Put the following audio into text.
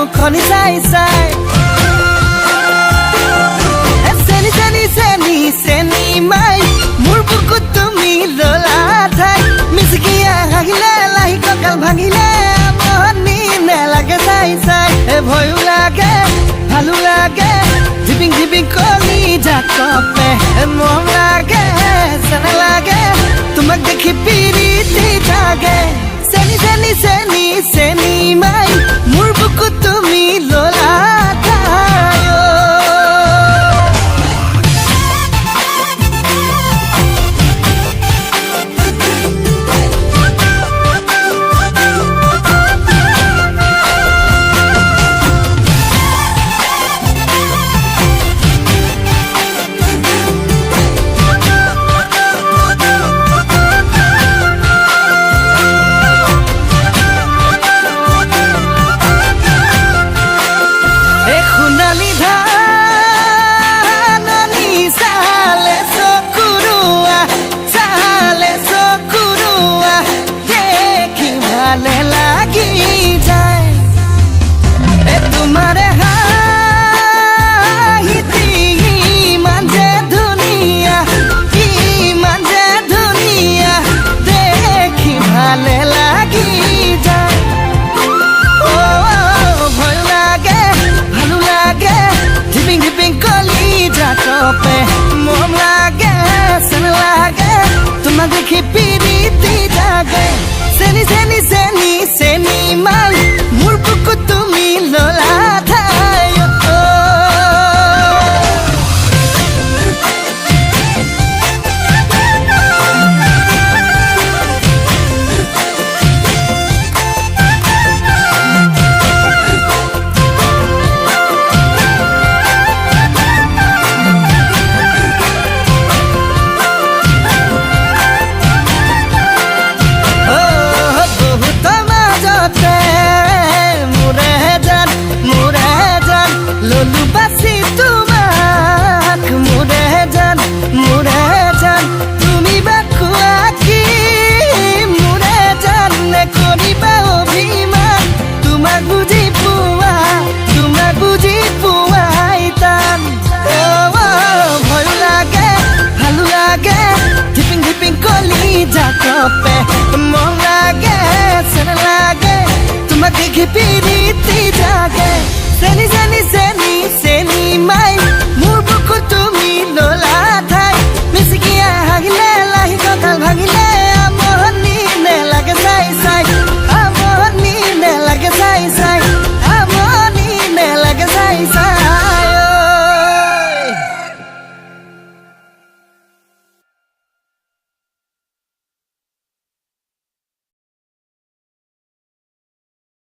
মুখনি চাই চাই চেনি চেনি চেনি চেনি মাই মোৰ বুকুত তুমি ললা ঠাই মিচিকিয়া হাগিলে লাহি কঁকাল ভাঙিলে মনি নেলাগে চাই চাই ভয়ো লাগে ভালো লাগে ঝিপিং ঝিপিং কলি জাকপে মৰম লাগে চেনা লাগে তোমাক দেখি পিৰিতি জাগে চেনি চেনি চেনি চেনি মাই মোৰ বুকুত তুমি ললা ঠাই মৰম লাগে চেনা লাগে তোমাক দেখি পিৰিতি জাগে চেনি চেনি চেনি চেনি মাই মোৰ বুকুত তুমি ললা ঠাই ললু বাসি তোমাক মোৰে জান তুমি বাকুয়া কি মোৰে জান নে কৰিবা অভিমান তোমাক বুজি পোৱাই টান ভয় লাগে ভালো লাগে ধিপিং ধিপিং কলি জাকপে মৰম লাগে চেনা লাগে তোমাক দেখি পিৰিতি